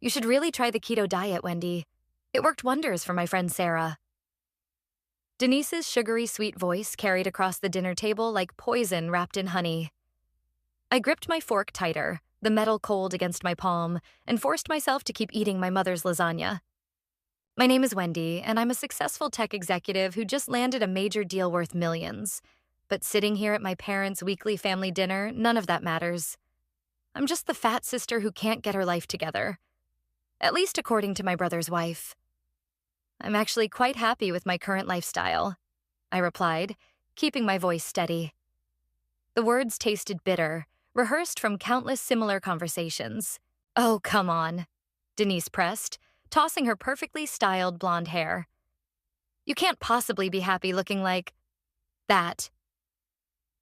You should really try the keto diet, Wendy. It worked wonders for my friend Sarah. Denise's sugary sweet voice carried across the dinner table like poison wrapped in honey. I gripped my fork tighter, the metal cold against my palm, and forced myself to keep eating my mother's lasagna. My name is Wendy, and I'm a successful tech executive who just landed a major deal worth millions. But sitting here at my parents' weekly family dinner, none of that matters. I'm just the fat sister who can't get her life together. At least according to my brother's wife. I'm actually quite happy with my current lifestyle, I replied, keeping my voice steady. The words tasted bitter, rehearsed from countless similar conversations. Oh, come on, Denise pressed, tossing her perfectly styled blonde hair. You can't possibly be happy looking like that.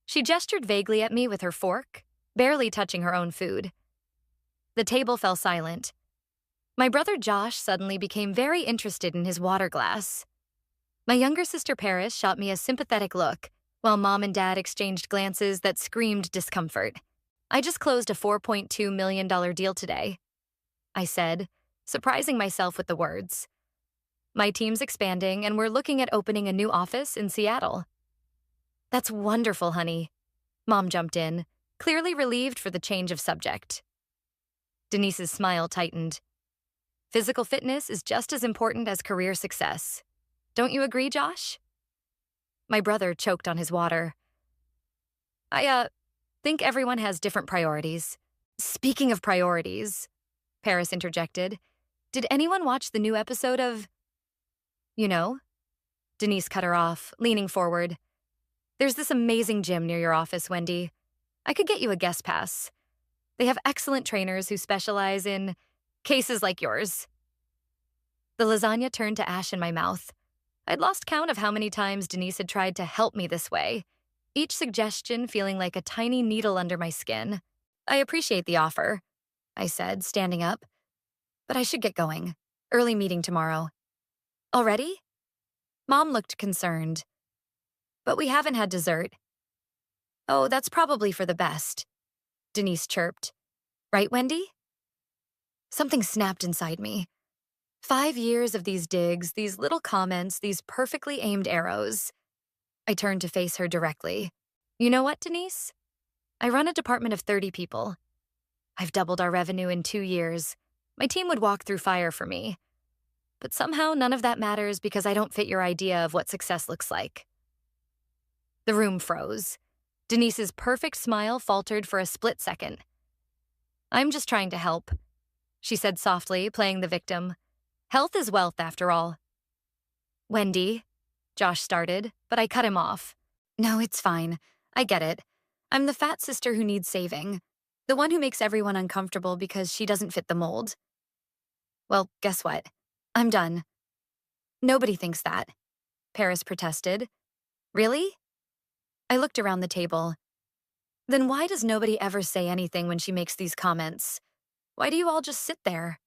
She gestured vaguely at me with her fork, barely touching her own food. The table fell silent. My brother Josh suddenly became very interested in his water glass. My younger sister Paris shot me a sympathetic look, while Mom and Dad exchanged glances that screamed discomfort. I just closed a $4.2 million deal today, I said, surprising myself with the words. My team's expanding, and we're looking at opening a new office in Seattle. That's wonderful, honey. Mom jumped in, clearly relieved for the change of subject. Denise's smile tightened. Physical fitness is just as important as career success. Don't you agree, Josh? My brother choked on his water. I think everyone has different priorities. Speaking of priorities, Paris interjected, did anyone watch the new episode of... You know? Denise cut her off, leaning forward. There's this amazing gym near your office, Wendy. I could get you a guest pass. They have excellent trainers who specialize in cases like yours. The lasagna turned to ash in my mouth. I'd lost count of how many times Denise had tried to help me this way, each suggestion feeling like a tiny needle under my skin. I appreciate the offer, I said, standing up. But I should get going. Early meeting tomorrow. Already? Mom looked concerned. But we haven't had dessert. Oh, that's probably for the best, Denise chirped. Right, Wendy? Something snapped inside me. 5 years of these digs, these little comments, these perfectly aimed arrows. I turned to face her directly. You know what, Denise? I run a department of 30 people. I've doubled our revenue in 2 years. My team would walk through fire for me. But somehow none of that matters because I don't fit your idea of what success looks like. The room froze. Denise's perfect smile faltered for a split second. I'm just trying to help, she said softly, playing the victim. Health is wealth, after all. Wendy, Josh started, but I cut him off. No, it's fine. I get it. I'm the fat sister who needs saving. The one who makes everyone uncomfortable because she doesn't fit the mold. Well, guess what? I'm done. Nobody thinks that, Paris protested. Really? I looked around the table. Then why does nobody ever say anything when she makes these comments? Why do you all just sit there?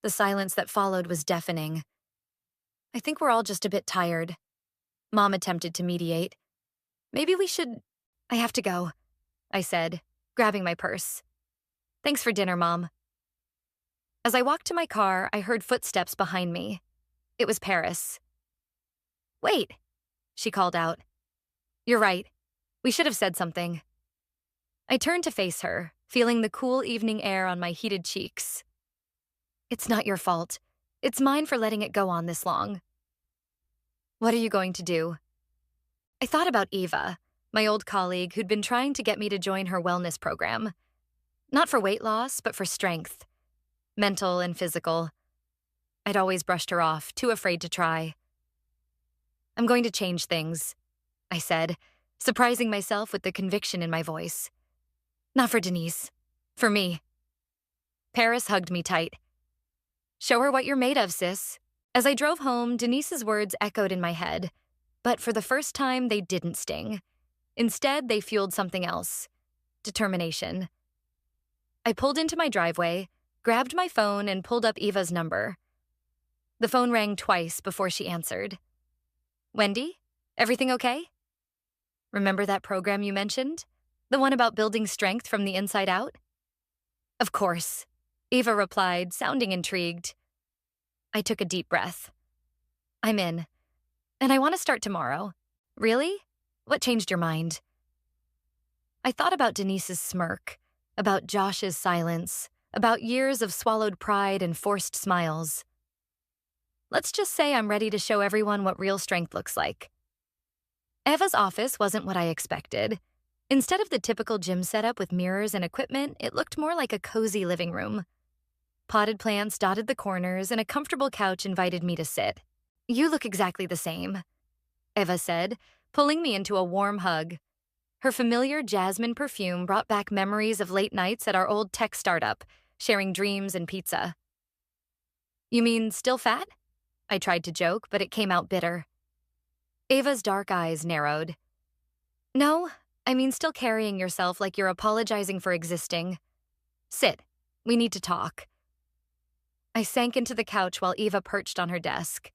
The silence that followed was deafening. I think we're all just a bit tired. Mom attempted to mediate. Maybe we should... I have to go, I said, grabbing my purse. Thanks for dinner, Mom. As I walked to my car, I heard footsteps behind me. It was Paris. Wait, she called out. You're right. We should have said something. I turned to face her, feeling the cool evening air on my heated cheeks. It's not your fault. It's mine for letting it go on this long. What are you going to do? I thought about Eva, my old colleague who'd been trying to get me to join her wellness program. Not for weight loss, but for strength. Mental and physical. I'd always brushed her off, too afraid to try. I'm going to change things, I said, surprising myself with the conviction in my voice. Not for Denise. For me. Paris hugged me tight. Show her what you're made of, sis. As I drove home, Denise's words echoed in my head. But for the first time, they didn't sting. Instead, they fueled something else. Determination. I pulled into my driveway, grabbed my phone, and pulled up Eva's number. The phone rang twice before she answered. Wendy? Everything okay? Remember that program you mentioned? The one about building strength from the inside out? Of course. Eva replied, sounding intrigued. I took a deep breath. I'm in. And I want to start tomorrow. Really? What changed your mind? I thought about Denise's smirk, about Josh's silence, about years of swallowed pride and forced smiles. Let's just say I'm ready to show everyone what real strength looks like. Eva's office wasn't what I expected. Instead of the typical gym setup with mirrors and equipment, it looked more like a cozy living room. Potted plants dotted the corners, and a comfortable couch invited me to sit. You look exactly the same, Eva said, pulling me into a warm hug. Her familiar jasmine perfume brought back memories of late nights at our old tech startup, sharing dreams and pizza. You mean still fat? I tried to joke, but it came out bitter. Eva's dark eyes narrowed. No, I mean still carrying yourself like you're apologizing for existing. Sit. We need to talk. I sank into the couch while Eva perched on her desk.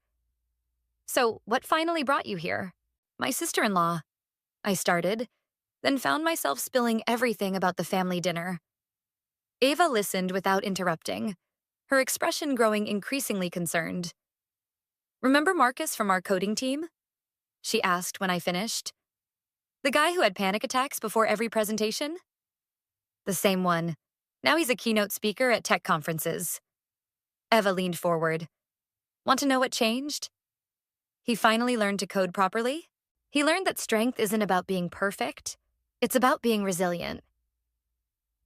So, what finally brought you here? My sister-in-law. I started, then found myself spilling everything about the family dinner. Eva listened without interrupting, her expression growing increasingly concerned. Remember Marcus from our coding team? She asked when I finished. The guy who had panic attacks before every presentation? The same one. Now he's a keynote speaker at tech conferences. Eva leaned forward. Want to know what changed? He finally learned to code properly. He learned that strength isn't about being perfect. It's about being resilient.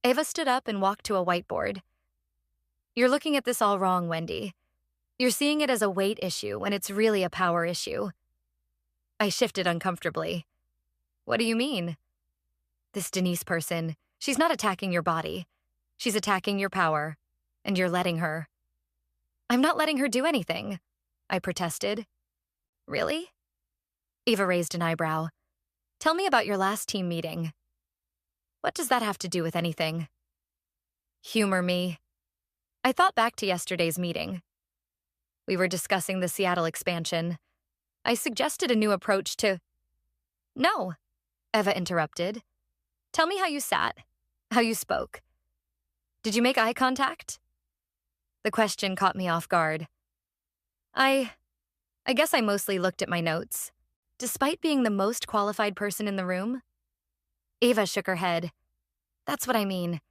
Eva stood up and walked to a whiteboard. You're looking at this all wrong, Wendy. You're seeing it as a weight issue when it's really a power issue. I shifted uncomfortably. What do you mean? This Denise person, she's not attacking your body. She's attacking your power, and you're letting her. I'm not letting her do anything, I protested. Really? Eva raised an eyebrow. Tell me about your last team meeting. What does that have to do with anything? Humor me. I thought back to yesterday's meeting. We were discussing the Seattle expansion. I suggested a new approach to... No, Eva interrupted. Tell me how you sat, how you spoke. Did you make eye contact? The question caught me off guard. I guess I mostly looked at my notes. Despite being the most qualified person in the room? Eva shook her head. That's what I mean.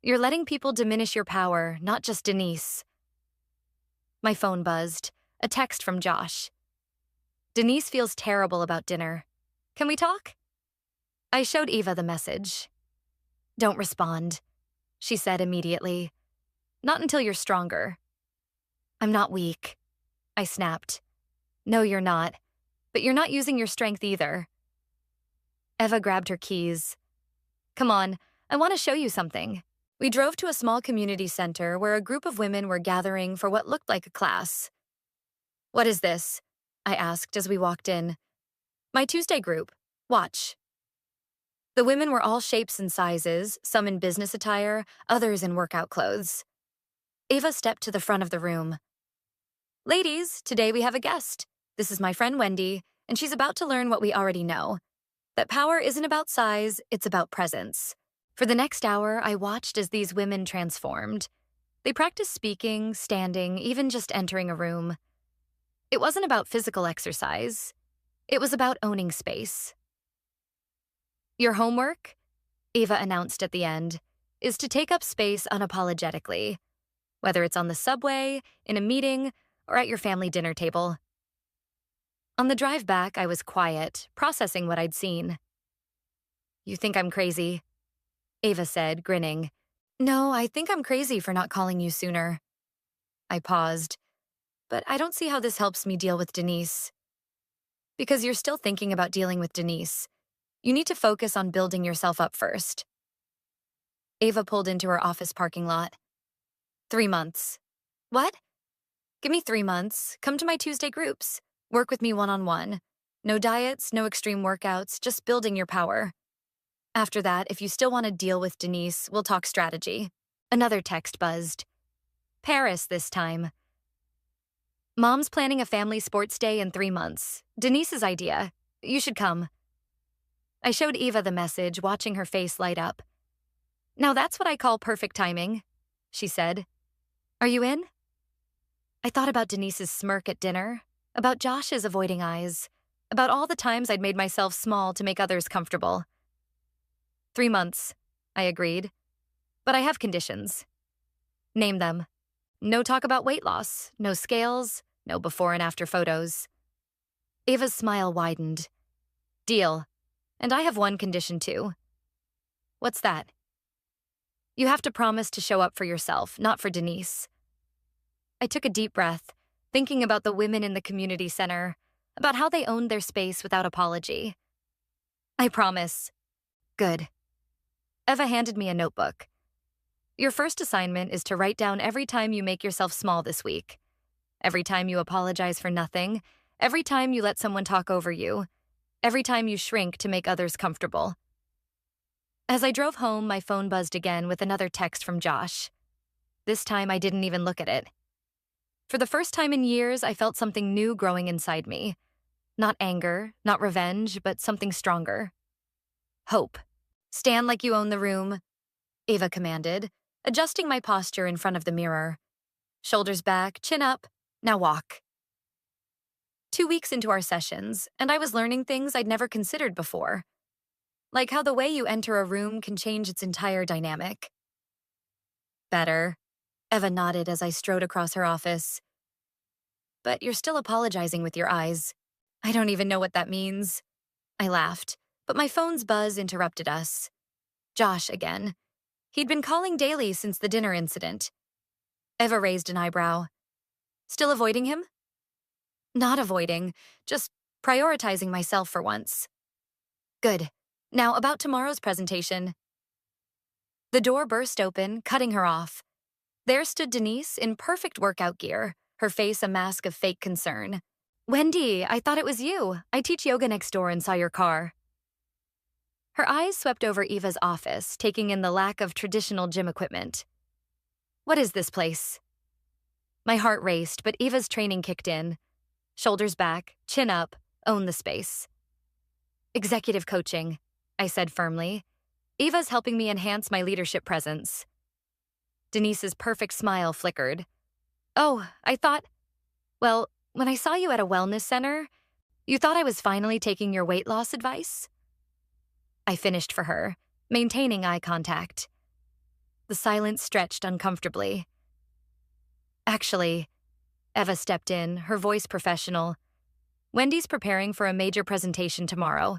You're letting people diminish your power, not just Denise. My phone buzzed. A text from Josh. Denise feels terrible about dinner. Can we talk? I showed Eva the message. Don't respond, she said immediately. Not until you're stronger. I'm not weak, I snapped. No, you're not. But you're not using your strength either. Eva grabbed her keys. Come on, I want to show you something. We drove to a small community center where a group of women were gathering for what looked like a class. What is this? I asked as we walked in. My Tuesday group. Watch. The women were all shapes and sizes, some in business attire, others in workout clothes. Eva stepped to the front of the room. Ladies, today we have a guest. This is my friend Wendy, and she's about to learn what we already know. That power isn't about size, it's about presence. For the next hour, I watched as these women transformed. They practiced speaking, standing, even just entering a room. It wasn't about physical exercise. It was about owning space. Your homework, Eva announced at the end, is to take up space unapologetically, whether it's on the subway, in a meeting, or at your family dinner table. On the drive back, I was quiet, processing what I'd seen. You think I'm crazy? Eva said, grinning. No, I think I'm crazy for not calling you sooner. I paused. But I don't see how this helps me deal with Denise. Because you're still thinking about dealing with Denise. You need to focus on building yourself up first. Eva pulled into her office parking lot. 3 months. What? Give me 3 months. Come to my Tuesday groups. Work with me one-on-one. No diets, no extreme workouts, just building your power. After that, if you still want to deal with Denise, we'll talk strategy. Another text buzzed. Paris this time. Mom's planning a family sports day in 3 months. Denise's idea. You should come. I showed Eva the message, watching her face light up. Now that's what I call perfect timing, she said. Are you in? I thought about Denise's smirk at dinner, about Josh's avoiding eyes, about all the times I'd made myself small to make others comfortable. 3 months, I agreed. But I have conditions. Name them. No talk about weight loss, no scales, no before and after photos. Ava's smile widened. Deal. And I have one condition too. What's that? You have to promise to show up for yourself, not for Denise. I took a deep breath, thinking about the women in the community center, about how they owned their space without apology. I promise. Good. Eva handed me a notebook. Your first assignment is to write down every time you make yourself small this week. Every time you apologize for nothing. Every time you let someone talk over you. Every time you shrink to make others comfortable. As I drove home, my phone buzzed again with another text from Josh. This time I didn't even look at it. For the first time in years, I felt something new growing inside me. Not anger, not revenge, but something stronger. Hope. Stand like you own the room, Eva commanded, adjusting my posture in front of the mirror. Shoulders back, chin up, now walk. 2 weeks into our sessions, and I was learning things I'd never considered before. Like how the way you enter a room can change its entire dynamic. Better, Eva nodded as I strode across her office. But you're still apologizing with your eyes. I don't even know what that means. I laughed, but my phone's buzz interrupted us. Josh again. He'd been calling daily since the dinner incident. Eva raised an eyebrow. Still avoiding him? Not avoiding, just prioritizing myself for once. Good. Now, about tomorrow's presentation. The door burst open, cutting her off. There stood Denise in perfect workout gear, her face a mask of fake concern. Wendy, I thought it was you. I teach yoga next door and saw your car. Her eyes swept over Eva's office, taking in the lack of traditional gym equipment. What is this place? My heart raced, but Eva's training kicked in. Shoulders back, chin up, own the space. Executive coaching, I said firmly. Eva's helping me enhance my leadership presence. Denise's perfect smile flickered. Oh, I thought, well, when I saw you at a wellness center, you thought I was finally taking your weight loss advice? I finished for her, maintaining eye contact. The silence stretched uncomfortably. Actually, Eva stepped in, her voice professional. Wendy's preparing for a major presentation tomorrow.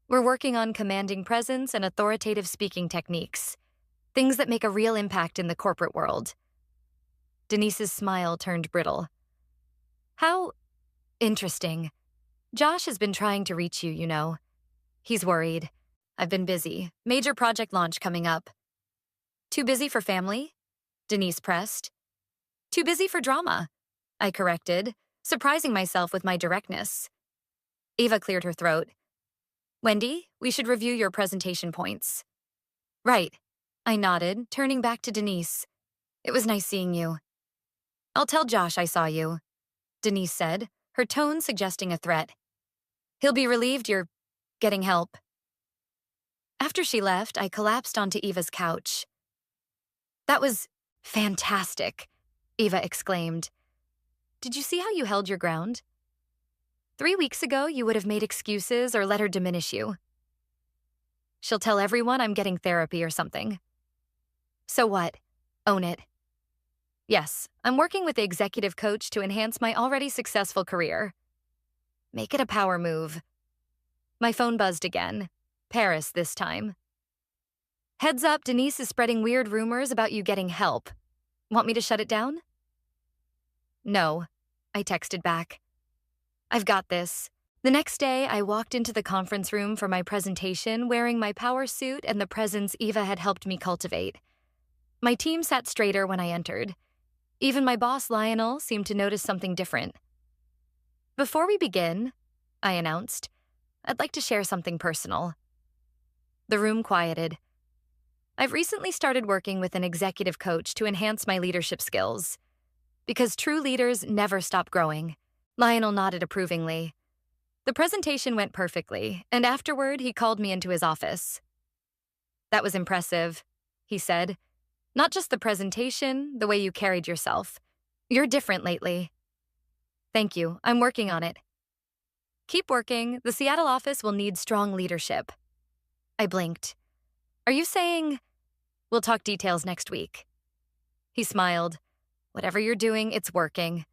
We're working on commanding presence and authoritative speaking techniques, things that make a real impact in the corporate world. Denise's smile turned brittle. How interesting. Josh has been trying to reach you, you know. He's worried. I've been busy. Major project launch coming up. Too busy for family? Denise pressed. Too busy for drama, I corrected, surprising myself with my directness. Eva cleared her throat. Wendy, we should review your presentation points. Right, I nodded, turning back to Denise. It was nice seeing you. I'll tell Josh I saw you, Denise said, her tone suggesting a threat. He'll be relieved you're getting help. After she left, I collapsed onto Eva's couch. That was fantastic, Eva exclaimed. Did you see how you held your ground? 3 weeks ago, you would have made excuses or let her diminish you. She'll tell everyone I'm getting therapy or something. So what? Own it. Yes, I'm working with the executive coach to enhance my already successful career. Make it a power move. My phone buzzed again. Paris this time. Heads up, Denise is spreading weird rumors about you getting help. Want me to shut it down? No, I texted back. I've got this. The next day, I walked into the conference room for my presentation wearing my power suit and the presence Eva had helped me cultivate. My team sat straighter when I entered. Even my boss, Lionel, seemed to notice something different. Before we begin, I announced, I'd like to share something personal. The room quieted. I've recently started working with an executive coach to enhance my leadership skills. Because true leaders never stop growing. Lionel nodded approvingly. The presentation went perfectly, and afterward he called me into his office. That was impressive, he said. Not just the presentation, the way you carried yourself. You're different lately. Thank you. I'm working on it. Keep working. The Seattle office will need strong leadership. I blinked. Are you saying we'll talk details next week? He smiled. Whatever you're doing, it's working.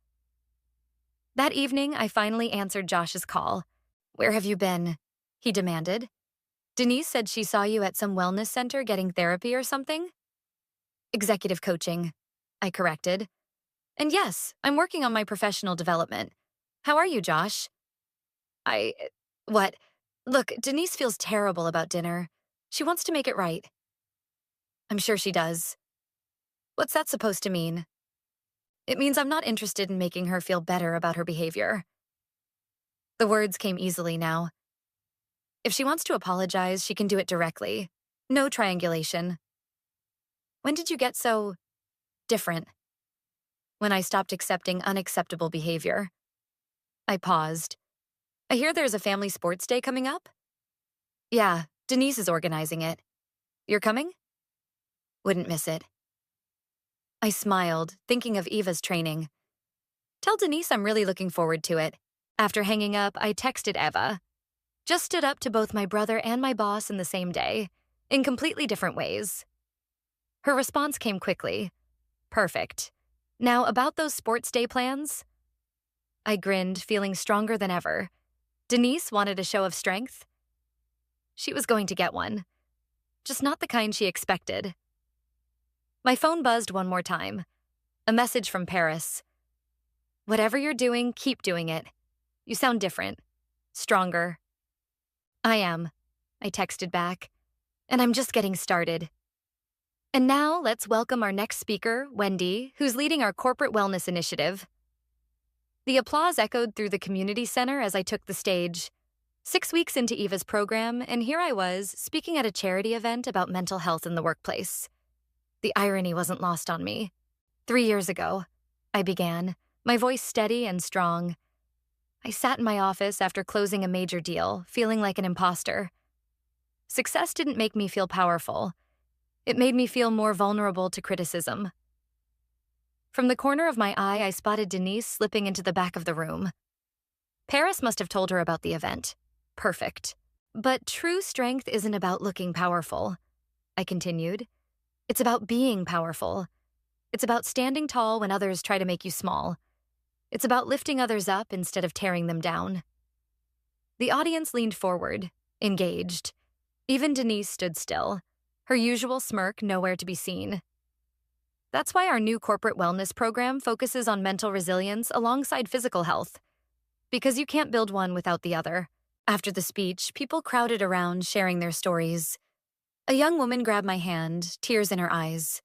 That evening, I finally answered Josh's call. Where have you been? He demanded. Denise said she saw you at some wellness center getting therapy or something? Executive coaching, I corrected. And yes, I'm working on my professional development. How are you, Josh? What? Look, Denise feels terrible about dinner. She wants to make it right. I'm sure she does. What's that supposed to mean? It means I'm not interested in making her feel better about her behavior. The words came easily now. If she wants to apologize, she can do it directly. No triangulation. When did you get so different? When I stopped accepting unacceptable behavior. I paused. I hear there's a family sports day coming up? Yeah, Denise is organizing it. You're coming? Wouldn't miss it. I smiled, thinking of Eva's training. Tell Denise I'm really looking forward to it. After hanging up, I texted Eva. Just stood up to both my brother and my boss in the same day, in completely different ways. Her response came quickly. Perfect. Now, about those sports day plans? I grinned, feeling stronger than ever. Denise wanted a show of strength. She was going to get one. Just not the kind she expected. My phone buzzed one more time. A message from Paris. Whatever you're doing, keep doing it. You sound different. Stronger. I am, I texted back. And I'm just getting started. And now, let's welcome our next speaker, Wendy, who's leading our corporate wellness initiative. The applause echoed through the community center as I took the stage. 6 weeks into Eva's program, and here I was, speaking at a charity event about mental health in the workplace. The irony wasn't lost on me. 3 years ago, I began, my voice steady and strong. I sat in my office after closing a major deal, feeling like an imposter. Success didn't make me feel powerful. It made me feel more vulnerable to criticism. From the corner of my eye, I spotted Denise slipping into the back of the room. Paris must have told her about the event. Perfect. But true strength isn't about looking powerful, I continued. It's about being powerful. It's about standing tall when others try to make you small. It's about lifting others up instead of tearing them down. The audience leaned forward, engaged. Even Denise stood still, her usual smirk nowhere to be seen. That's why our new corporate wellness program focuses on mental resilience alongside physical health. Because you can't build one without the other. After the speech, people crowded around, sharing their stories. A young woman grabbed my hand, tears in her eyes.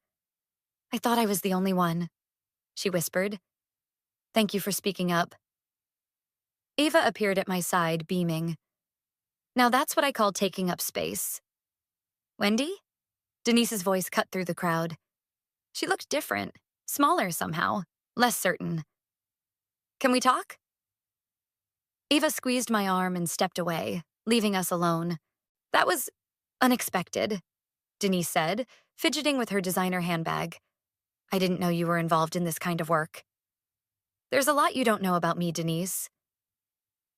I thought I was the only one, she whispered. Thank you for speaking up. Eva appeared at my side, beaming. Now that's what I call taking up space. Wendy? Denise's voice cut through the crowd. She looked different, smaller somehow, less certain. Can we talk? Eva squeezed my arm and stepped away, leaving us alone. That was unexpected, Denise said, fidgeting with her designer handbag. I didn't know you were involved in this kind of work. There's a lot you don't know about me, Denise.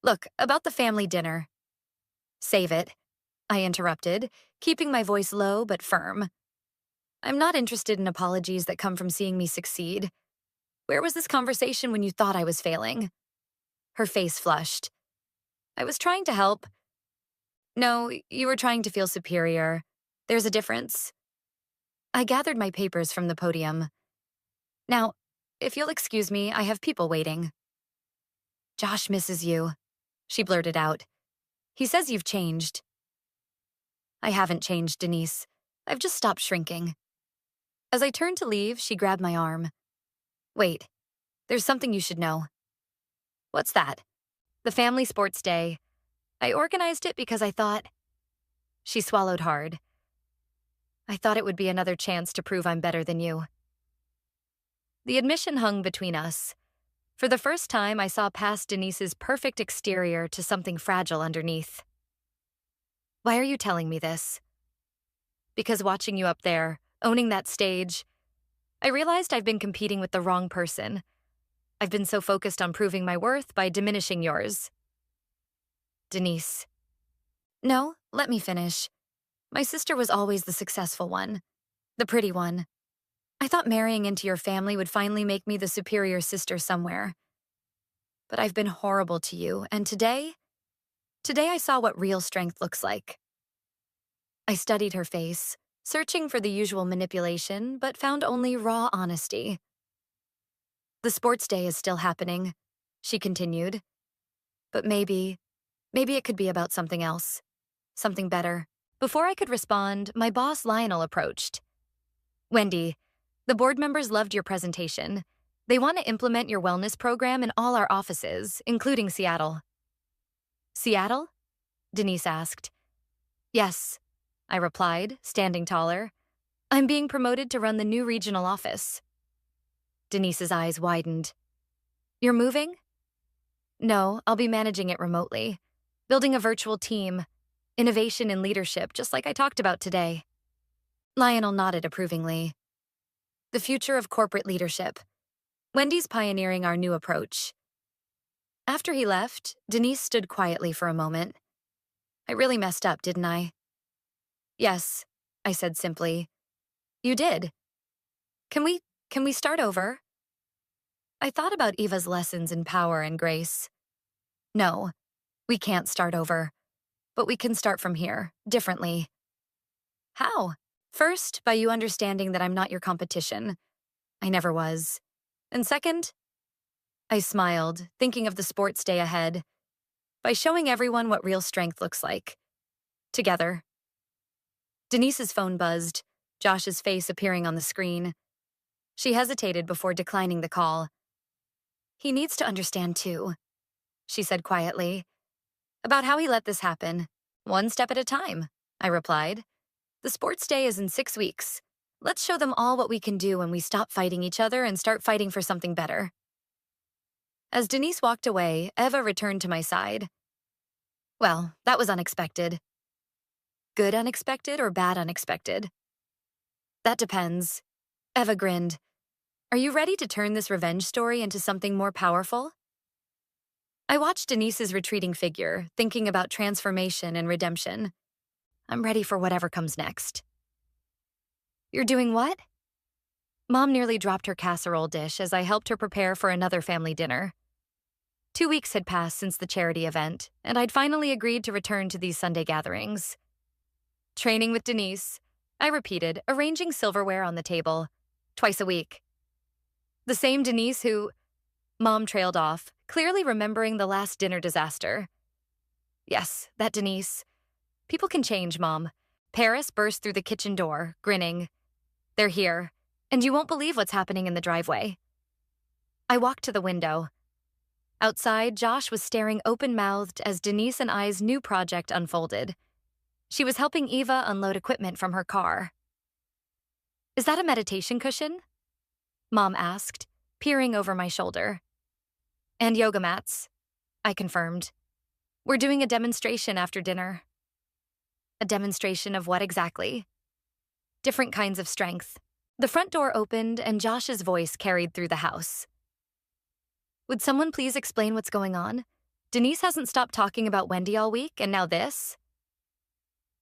Look, about the family dinner. Save it, I interrupted, keeping my voice low but firm. I'm not interested in apologies that come from seeing me succeed. Where was this conversation when you thought I was failing? Her face flushed. I was trying to help. No, you were trying to feel superior. There's a difference. I gathered my papers from the podium. Now, if you'll excuse me, I have people waiting. Josh misses you, she blurted out. He says you've changed. I haven't changed, Denise. I've just stopped shrinking. As I turned to leave, she grabbed my arm. Wait, there's something you should know. What's that? The family sports day. I organized it because I thought... She swallowed hard. I thought it would be another chance to prove I'm better than you. The admission hung between us. For the first time, I saw past Denise's perfect exterior to something fragile underneath. Why are you telling me this? Because watching you up there, owning that stage, I realized I've been competing with the wrong person. I've been so focused on proving my worth by diminishing yours. Denise. No, let me finish. My sister was always the successful one, the pretty one. I thought marrying into your family would finally make me the superior sister somewhere. But I've been horrible to you, and today I saw what real strength looks like. I studied her face, searching for the usual manipulation, but found only raw honesty. The sports day is still happening, she continued. But maybe it could be about something else, something better. Before I could respond, my boss Lionel approached. Wendy, the board members loved your presentation. They want to implement your wellness program in all our offices, including Seattle. Seattle? Denise asked. Yes, I replied, standing taller. I'm being promoted to run the new regional office. Denise's eyes widened. You're moving? No, I'll be managing it remotely, building a virtual team, innovation and leadership, just like I talked about today. Lionel nodded approvingly. The future of corporate leadership. Wendy's pioneering our new approach. After he left, Denise stood quietly for a moment. I really messed up, didn't I? Yes, I said simply. You did. Can we start over? I thought about Eva's lessons in power and grace. No, we can't start over. But we can start from here, differently. How? First, by you understanding that I'm not your competition. I never was. And second, I smiled, thinking of the sports day ahead, by showing everyone what real strength looks like. Together. Denise's phone buzzed, Josh's face appearing on the screen. She hesitated before declining the call. He needs to understand too, she said quietly. About how he let this happen. One step at a time, I replied. The sports day is in 6 weeks. Let's show them all what we can do when we stop fighting each other and start fighting for something better. As Denise walked away, Eva returned to my side. Well, that was unexpected. Good unexpected or bad unexpected? That depends. Eva grinned. Are you ready to turn this revenge story into something more powerful? I watched Denise's retreating figure, thinking about transformation and redemption. I'm ready for whatever comes next. You're doing what? Mom nearly dropped her casserole dish as I helped her prepare for another family dinner. 2 weeks had passed since the charity event, and I'd finally agreed to return to these Sunday gatherings. Training with Denise, I repeated, arranging silverware on the table, twice a week. The same Denise who... Mom trailed off, clearly remembering the last dinner disaster. Yes, that Denise. People can change, Mom. Paris burst through the kitchen door, grinning. They're here, and you won't believe what's happening in the driveway. I walked to the window. Outside, Josh was staring open-mouthed as Denise and I's new project unfolded. She was helping Eva unload equipment from her car. Is that a meditation cushion? Mom asked, peering over my shoulder. And yoga mats, I confirmed. We're doing a demonstration after dinner. A demonstration of what exactly? Different kinds of strength. The front door opened and Josh's voice carried through the house. Would someone please explain what's going on? Denise hasn't stopped talking about Wendy all week, and now this?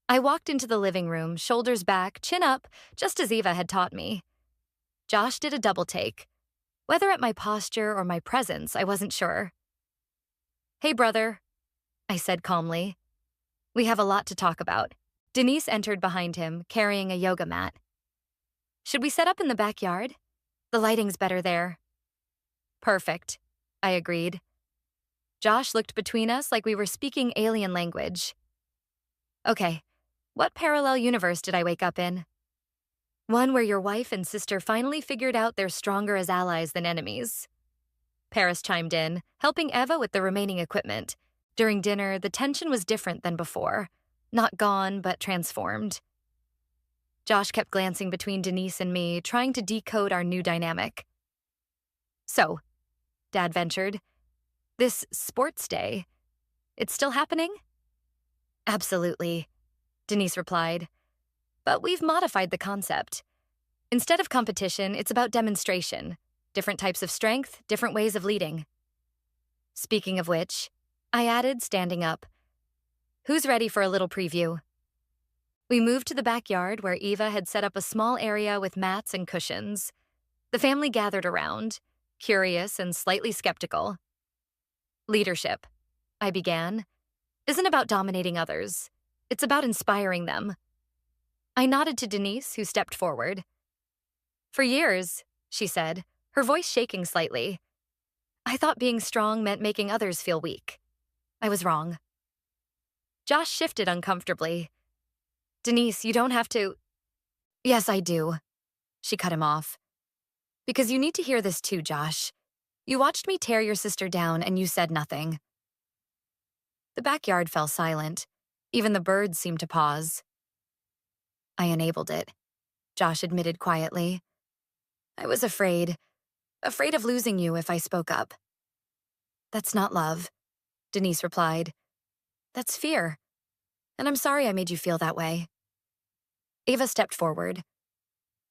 I walked into the living room, shoulders back, chin up, just as Eva had taught me. Josh did a double take. Whether at my posture or my presence, I wasn't sure. Hey, brother, I said calmly. We have a lot to talk about. Denise entered behind him, carrying a yoga mat. Should we set up in the backyard? The lighting's better there. Perfect, I agreed. Josh looked between us like we were speaking alien language. Okay, what parallel universe did I wake up in? One where your wife and sister finally figured out they're stronger as allies than enemies. Paris chimed in, helping Eva with the remaining equipment. During dinner, the tension was different than before. Not gone, but transformed. Josh kept glancing between Denise and me, trying to decode our new dynamic. So, Dad ventured, this sports day, it's still happening? Absolutely, Denise replied. But we've modified the concept. Instead of competition, it's about demonstration. Different types of strength, different ways of leading. Speaking of which, I added, standing up, who's ready for a little preview? We moved to the backyard where Eva had set up a small area with mats and cushions. The family gathered around, curious and slightly skeptical. Leadership, I began, isn't about dominating others. It's about inspiring them. I nodded to Denise, who stepped forward. For years, she said, her voice shaking slightly, I thought being strong meant making others feel weak. I was wrong. Josh shifted uncomfortably. Denise, you don't have to. Yes, I do. She cut him off. Because you need to hear this too, Josh. You watched me tear your sister down and you said nothing. The backyard fell silent. Even the birds seemed to pause. I enabled it, Josh admitted quietly. I was afraid of losing you if I spoke up. That's not love, Denise replied. That's fear. And I'm sorry I made you feel that way. Eva stepped forward.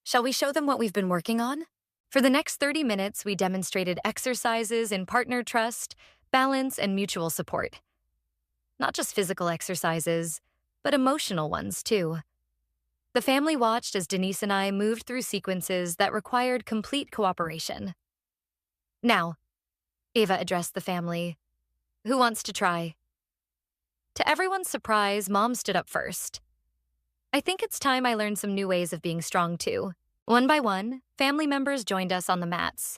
Shall we show them what we've been working on? For the next 30 minutes, we demonstrated exercises in partner trust, balance, and mutual support. Not just physical exercises, but emotional ones, too. The family watched as Denise and I moved through sequences that required complete cooperation. Now, Eva addressed the family. Who wants to try? To everyone's surprise, Mom stood up first. I think it's time I learned some new ways of being strong, too. One by one, family members joined us on the mats.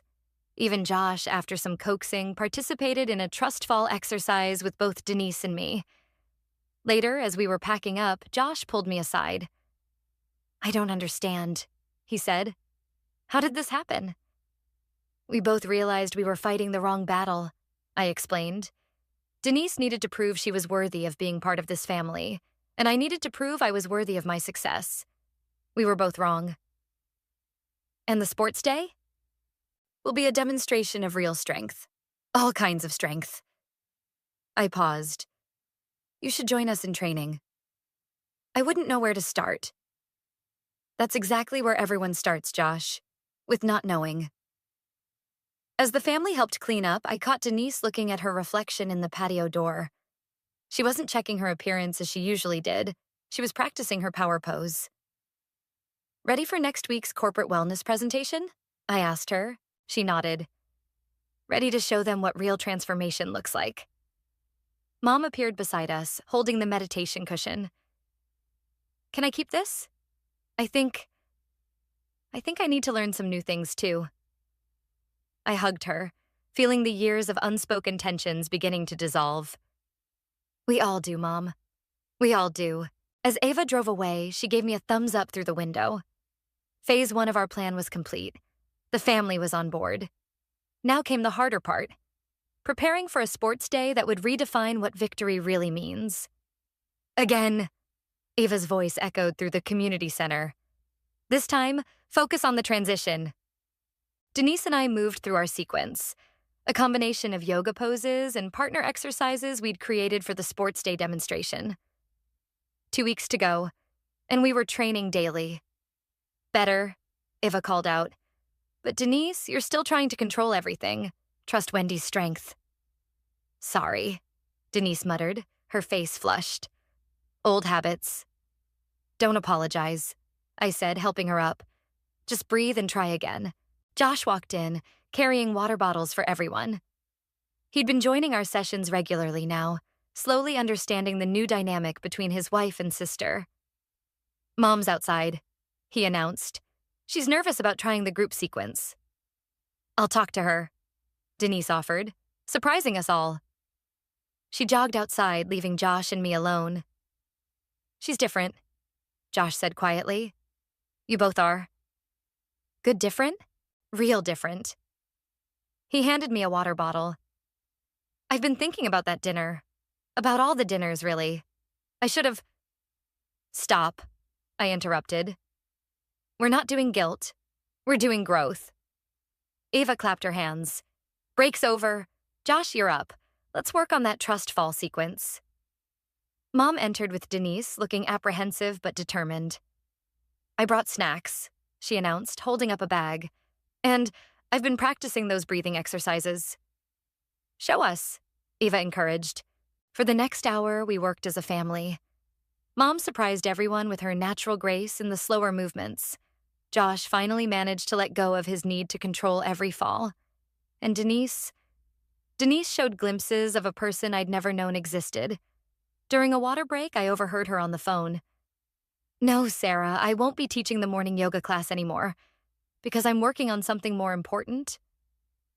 Even Josh, after some coaxing, participated in a trust fall exercise with both Denise and me. Later, as we were packing up, Josh pulled me aside. I don't understand, he said. How did this happen? We both realized we were fighting the wrong battle, I explained. Denise needed to prove she was worthy of being part of this family, and I needed to prove I was worthy of my success. We were both wrong. And the sports day? Will be a demonstration of real strength. All kinds of strength. I paused. You should join us in training. I wouldn't know where to start. That's exactly where everyone starts, Josh, with not knowing. As the family helped clean up, I caught Denise looking at her reflection in the patio door. She wasn't checking her appearance as she usually did. She was practicing her power pose. Ready for next week's corporate wellness presentation? I asked her. She nodded. Ready to show them what real transformation looks like. Mom appeared beside us, holding the meditation cushion. Can I keep this? I think I need to learn some new things too. I hugged her, feeling the years of unspoken tensions beginning to dissolve. We all do, Mom. We all do. As Eva drove away, she gave me a thumbs up through the window. Phase 1 of our plan was complete. The family was on board. Now came the harder part. Preparing for a sports day that would redefine what victory really means. Again, Eva's voice echoed through the community center. This time, focus on the transition. Denise and I moved through our sequence, a combination of yoga poses and partner exercises we'd created for the sports day demonstration. 2 weeks to go, and we were training daily. Better, Eva called out. But Denise, you're still trying to control everything. Trust Wendy's strength. Sorry, Denise muttered, her face flushed. Old habits. Don't apologize, I said, helping her up. Just breathe and try again. Josh walked in, carrying water bottles for everyone. He'd been joining our sessions regularly now, slowly understanding the new dynamic between his wife and sister. Mom's outside, he announced. She's nervous about trying the group sequence. I'll talk to her, Denise offered, surprising us all. She jogged outside, leaving Josh and me alone. She's different, Josh said quietly. You both are. Good different? Real different. He handed me a water bottle. I've been thinking about that dinner. About all the dinners, really. I should have... Stop, I interrupted. We're not doing guilt. We're doing growth. Eva clapped her hands. Break's over. Josh, you're up. Let's work on that trust fall sequence. Mom entered with Denise, looking apprehensive but determined. I brought snacks, she announced, holding up a bag. And I've been practicing those breathing exercises. Show us, Eva encouraged. For the next hour, we worked as a family. Mom surprised everyone with her natural grace and the slower movements. Josh finally managed to let go of his need to control every fall. And Denise showed glimpses of a person I'd never known existed. During a water break, I overheard her on the phone. No, Sarah, I won't be teaching the morning yoga class anymore. Because I'm working on something more important.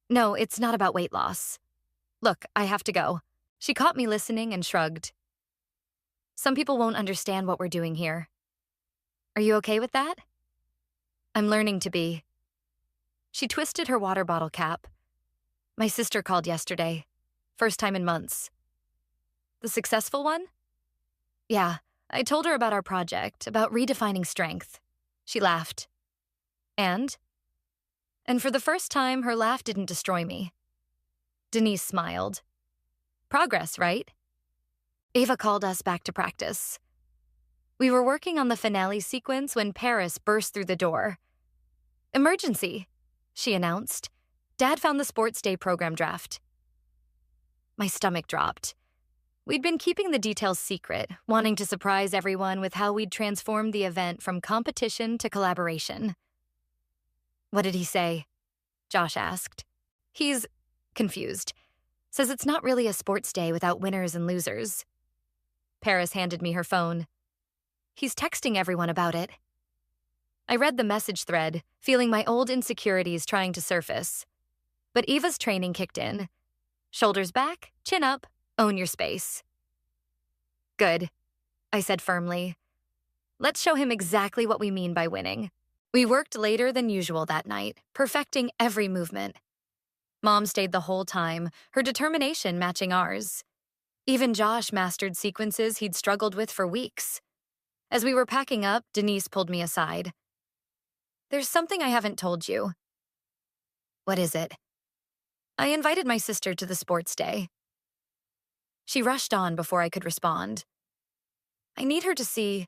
No, it's not about weight loss. Look, I have to go. She caught me listening and shrugged. Some people won't understand what we're doing here. Are you okay with that? I'm learning to be. She twisted her water bottle cap. My sister called yesterday. First time in months. The successful one? Yeah, I told her about our project, about redefining strength. She laughed. And for the first time, her laugh didn't destroy me. Denise smiled. Progress, right? Eva called us back to practice. We were working on the finale sequence when Paris burst through the door. Emergency, she announced. Dad found the sports day program draft. My stomach dropped. We'd been keeping the details secret, wanting to surprise everyone with how we'd transformed the event from competition to collaboration. What did he say? Josh asked. He's confused. Says it's not really a sports day without winners and losers. Paris handed me her phone. He's texting everyone about it. I read the message thread, feeling my old insecurities trying to surface. But Eva's training kicked in. Shoulders back, chin up, own your space. Good, I said firmly. Let's show him exactly what we mean by winning. We worked later than usual that night, perfecting every movement. Mom stayed the whole time, her determination matching ours. Even Josh mastered sequences he'd struggled with for weeks. As we were packing up, Denise pulled me aside. There's something I haven't told you. What is it? I invited my sister to the sports day. She rushed on before I could respond. I need her to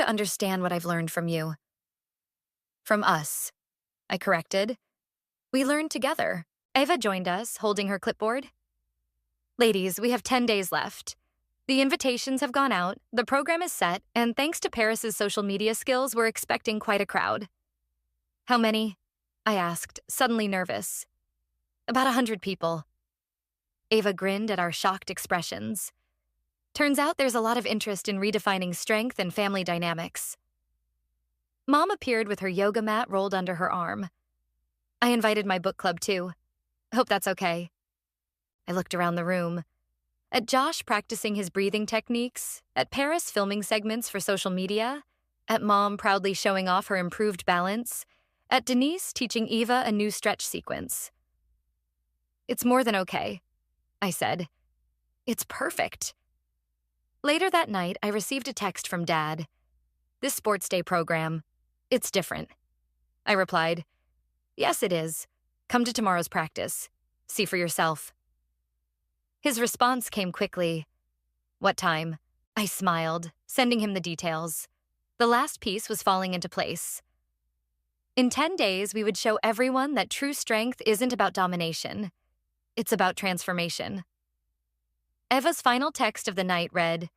understand what I've learned from you. From us, I corrected. We learned together. Eva joined us, holding her clipboard. Ladies, we have 10 days left. The invitations have gone out, the program is set, and thanks to Paris's social media skills, we're expecting quite a crowd. How many? I asked, suddenly nervous. About 100 people. Eva grinned at our shocked expressions. Turns out there's a lot of interest in redefining strength and family dynamics. Mom appeared with her yoga mat rolled under her arm. I invited my book club too. Hope that's okay. I looked around the room. At Josh practicing his breathing techniques, at Paris filming segments for social media, at Mom proudly showing off her improved balance, at Denise teaching Eva a new stretch sequence. It's more than okay, I said. It's perfect. Later that night, I received a text from Dad. This sports day program, it's different. I replied, Yes, it is. Come to tomorrow's practice. See for yourself. His response came quickly. What time? I smiled, sending him the details. The last piece was falling into place. In 10 days, we would show everyone that true strength isn't about domination. It's about transformation. Eva's final text of the night read,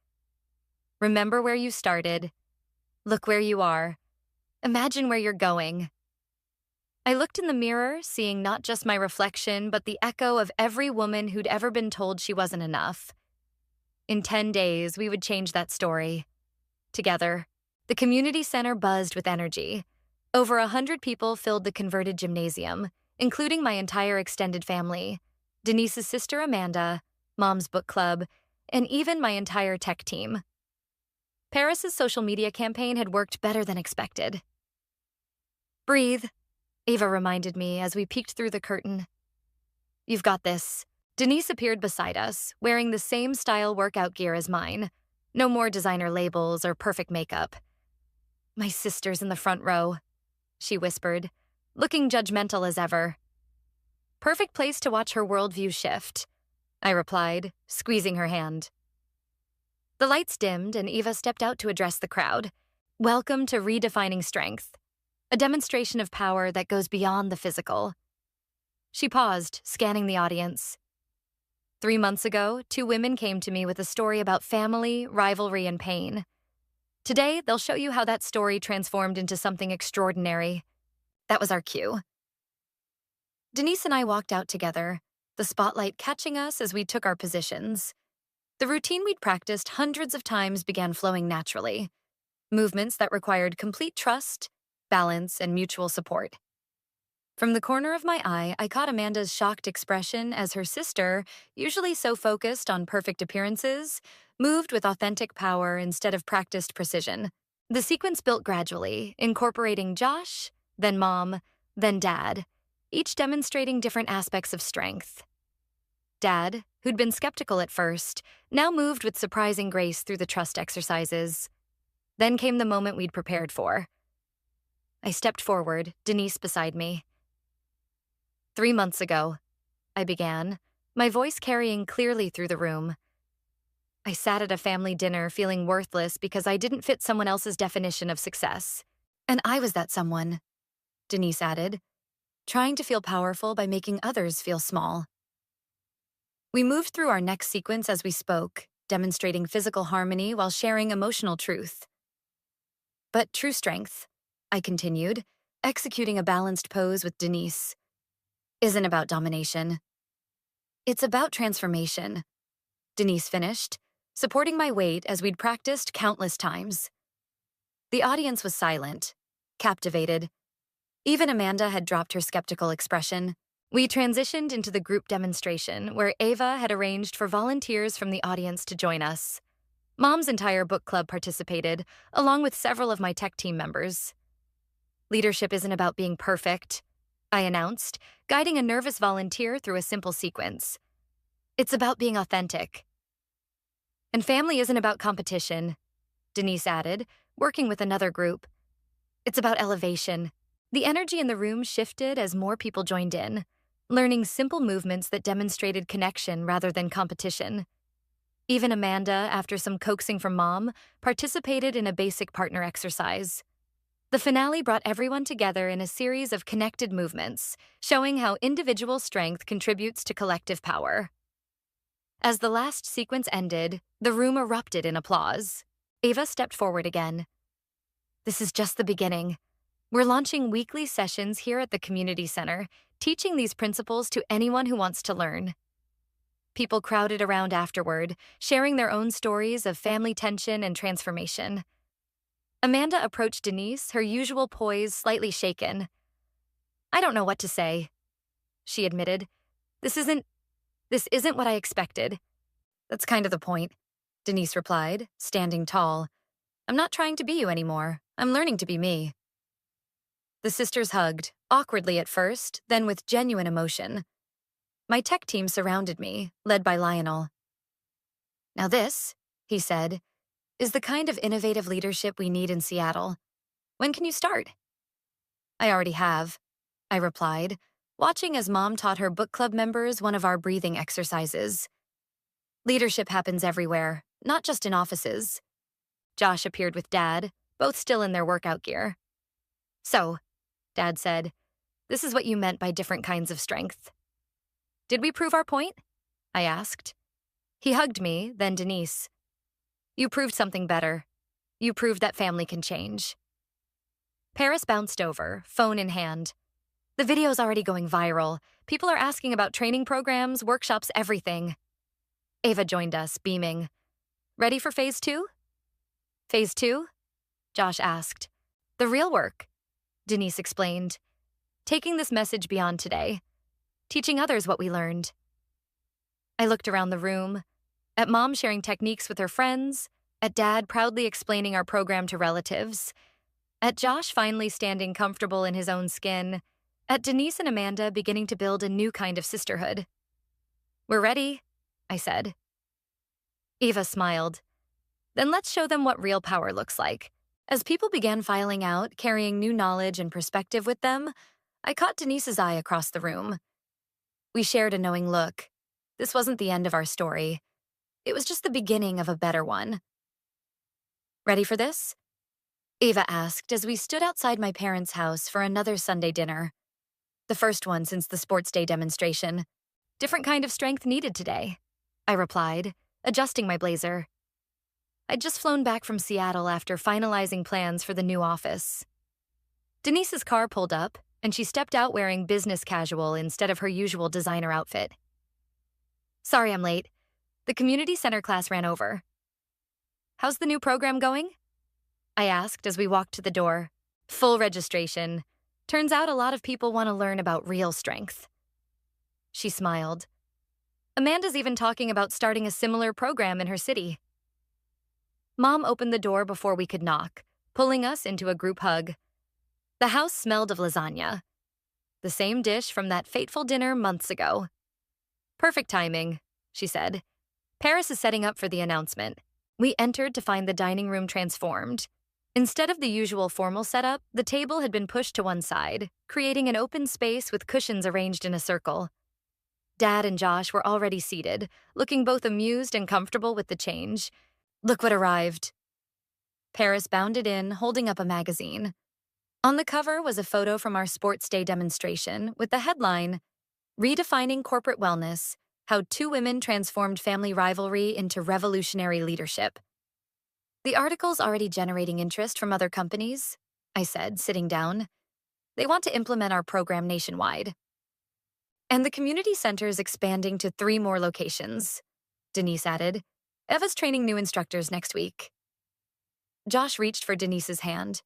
Remember where you started. Look where you are. Imagine where you're going. I looked in the mirror, seeing not just my reflection, but the echo of every woman who'd ever been told she wasn't enough. In 10 days, we would change that story. Together, the community center buzzed with energy. Over 100 people filled the converted gymnasium, including my entire extended family, Denise's sister Amanda, Mom's book club, and even my entire tech team. Paris's social media campaign had worked better than expected. Breathe, Eva reminded me as we peeked through the curtain. You've got this. Denise appeared beside us, wearing the same style workout gear as mine. No more designer labels or perfect makeup. My sister's in the front row, she whispered, looking judgmental as ever. Perfect place to watch her worldview shift, I replied, squeezing her hand. The lights dimmed and Eva stepped out to address the crowd. Welcome to Redefining Strength. a demonstration of power that goes beyond the physical. She paused, scanning the audience. 3 months ago, 2 women came to me with a story about family, rivalry, and pain. Today, they'll show you how that story transformed into something extraordinary. That was our cue. Denise and I walked out together, the spotlight catching us as we took our positions. The routine we'd practiced hundreds of times began flowing naturally. Movements that required complete trust, balance, and mutual support. From the corner of my eye, I caught Amanda's shocked expression as her sister, usually so focused on perfect appearances, moved with authentic power instead of practiced precision. The sequence built gradually, incorporating Josh, then Mom, then Dad, each demonstrating different aspects of strength. Dad, who'd been skeptical at first, now moved with surprising grace through the trust exercises. Then came the moment we'd prepared for. I stepped forward, Denise beside me. 3 months ago, I began, my voice carrying clearly through the room. I sat at a family dinner feeling worthless because I didn't fit someone else's definition of success. And I was that someone, Denise added, trying to feel powerful by making others feel small. We moved through our next sequence as we spoke, demonstrating physical harmony while sharing emotional truth. But true strength, I continued, executing a balanced pose with Denise, isn't about domination. It's about transformation, Denise finished, supporting my weight as we'd practiced countless times. The audience was silent, captivated. Even Amanda had dropped her skeptical expression. We transitioned into the group demonstration, where Ava had arranged for volunteers from the audience to join us. Mom's entire book club participated, along with several of my tech team members. Leadership isn't about being perfect, I announced, guiding a nervous volunteer through a simple sequence. It's about being authentic. And family isn't about competition, Denise added, working with another group. It's about elevation. The energy in the room shifted as more people joined in, learning simple movements that demonstrated connection rather than competition. Even Amanda, after some coaxing from Mom, participated in a basic partner exercise. The finale brought everyone together in a series of connected movements, showing how individual strength contributes to collective power. As the last sequence ended, the room erupted in applause. Ava stepped forward again. This is just the beginning. We're launching weekly sessions here at the community center, teaching these principles to anyone who wants to learn. People crowded around afterward, sharing their own stories of family tension and transformation. Amanda approached Denise, her usual poise slightly shaken. I don't know what to say, she admitted. This isn't what I expected. That's kind of the point, Denise replied, standing tall. I'm not trying to be you anymore. I'm learning to be me. The sisters hugged, awkwardly at first, then with genuine emotion. My tech team surrounded me, led by Lionel. Now this, he said, is the kind of innovative leadership we need in Seattle. When can you start? I already have, I replied, watching as Mom taught her book club members one of our breathing exercises. Leadership happens everywhere, not just in offices. Josh appeared with Dad, both still in their workout gear. So, Dad said, this is what you meant by different kinds of strength. Did we prove our point? I asked. He hugged me, then Denise. You proved something better. You proved that family can change. Paris bounced over, phone in hand. The video's already going viral. People are asking about training programs, workshops, everything. Ava joined us, beaming. Ready for phase 2? Phase 2? Josh asked. The real work, Denise explained. Taking this message beyond today. Teaching others what we learned. I looked around the room, at Mom sharing techniques with her friends, at Dad proudly explaining our program to relatives, at Josh finally standing comfortable in his own skin, at Denise and Amanda beginning to build a new kind of sisterhood. We're ready, I said. Eva smiled. Then let's show them what real power looks like. As people began filing out, carrying new knowledge and perspective with them, I caught Denise's eye across the room. We shared a knowing look. This wasn't the end of our story. It was just the beginning of a better one. Ready for this? Ava asked as we stood outside my parents' house for another Sunday dinner. The first one since the sports day demonstration. Different kind of strength needed today, I replied, adjusting my blazer. I'd just flown back from Seattle after finalizing plans for the new office. Denise's car pulled up, and she stepped out wearing business casual instead of her usual designer outfit. Sorry I'm late. The community center class ran over. How's the new program going? I asked as we walked to the door. Full registration. Turns out a lot of people want to learn about real strength. She smiled. Amanda's even talking about starting a similar program in her city. Mom opened the door before we could knock, pulling us into a group hug. The house smelled of lasagna. The same dish from that fateful dinner months ago. Perfect timing, she said. Paris is setting up for the announcement. We entered to find the dining room transformed. Instead of the usual formal setup, the table had been pushed to one side, creating an open space with cushions arranged in a circle. Dad and Josh were already seated, looking both amused and comfortable with the change. Look what arrived. Paris bounded in, holding up a magazine. On the cover was a photo from our sports day demonstration with the headline, Redefining Corporate Wellness, How Two Women Transformed Family Rivalry into Revolutionary Leadership. The article's already generating interest from other companies, I said, sitting down. They want to implement our program nationwide. And the community center's expanding to 3 more locations, Denise added. Eva's training new instructors next week. Josh reached for Denise's hand.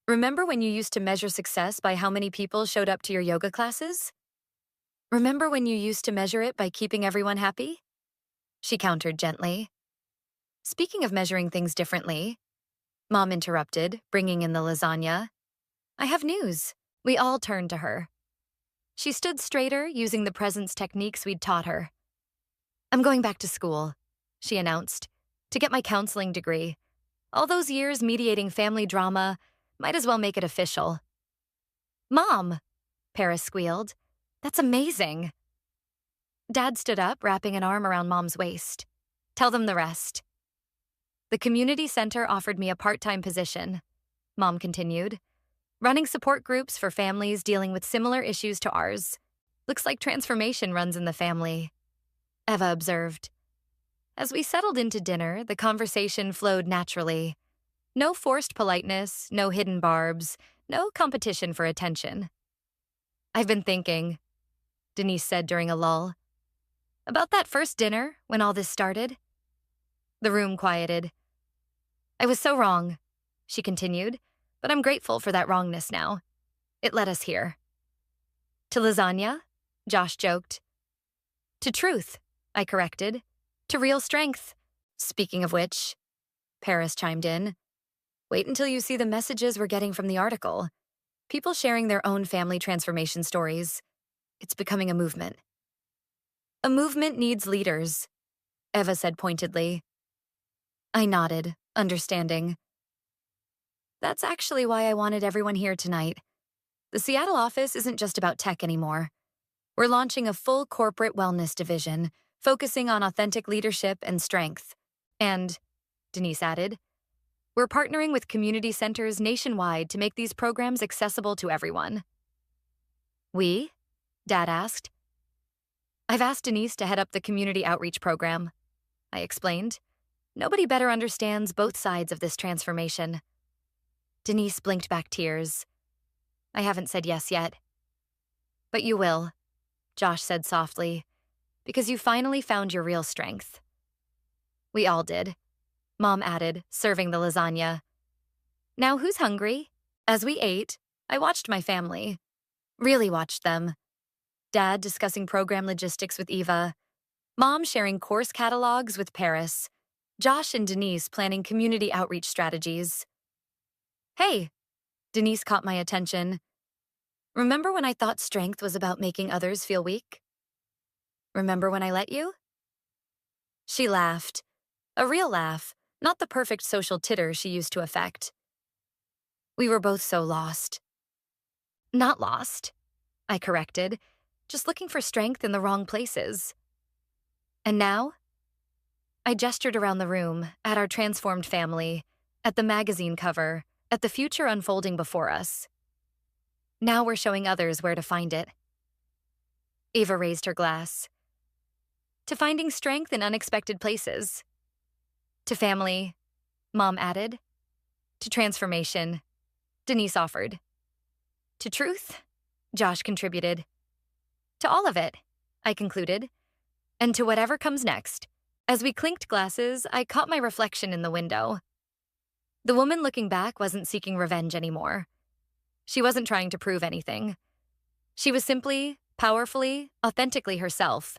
Remember when you used to measure success by how many people showed up to your yoga classes? Remember when you used to measure it by keeping everyone happy? She countered gently. Speaking of measuring things differently, Mom interrupted, bringing in the lasagna. I have news. We all turned to her. She stood straighter, using the presence techniques we'd taught her. I'm going back to school, she announced, to get my counseling degree. All those years mediating family drama, might as well make it official. Mom, Paris squealed. That's amazing. Dad stood up, wrapping an arm around Mom's waist. Tell them the rest. The community center offered me a part-time position, Mom continued. Running support groups for families dealing with similar issues to ours. Looks like transformation runs in the family, Eva observed. As we settled into dinner, the conversation flowed naturally. No forced politeness, no hidden barbs, no competition for attention. I've been thinking, Denise said during a lull. About that first dinner, when all this started. The room quieted. I was so wrong, she continued, but I'm grateful for that wrongness now. It led us here. To lasagna? Josh joked. To truth, I corrected. To real strength. Speaking of which, Paris chimed in. Wait until you see the messages we're getting from the article. People sharing their own family transformation stories. It's becoming a movement. A movement needs leaders, Eva said pointedly. I nodded, understanding. That's actually why I wanted everyone here tonight. The Seattle office isn't just about tech anymore. We're launching a full corporate wellness division, focusing on authentic leadership and strength. And, Denise added, we're partnering with community centers nationwide to make these programs accessible to everyone. We? Dad asked. I've asked Denise to head up the community outreach program, I explained. Nobody better understands both sides of this transformation. Denise blinked back tears. I haven't said yes yet. But you will, Josh said softly, because you finally found your real strength. We all did, Mom added, serving the lasagna. Now who's hungry? As we ate, I watched my family. Really watched them. Dad discussing program logistics with Eva. Mom sharing course catalogs with Paris. Josh and Denise planning community outreach strategies. Hey, Denise caught my attention. Remember when I thought strength was about making others feel weak? Remember when I let you? She laughed. A real laugh, not the perfect social titter she used to affect. We were both so lost. Not lost, I corrected, just looking for strength in the wrong places. And now? I gestured around the room, at our transformed family, at the magazine cover, at the future unfolding before us. Now we're showing others where to find it. Ava raised her glass. To finding strength in unexpected places. To family, Mom added. To transformation, Denise offered. To truth, Josh contributed. To all of it, I concluded. And to whatever comes next. As we clinked glasses, I caught my reflection in the window. The woman looking back wasn't seeking revenge anymore. She wasn't trying to prove anything. She was simply, powerfully, authentically herself.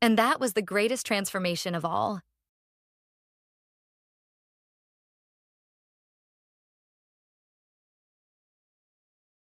And that was the greatest transformation of all.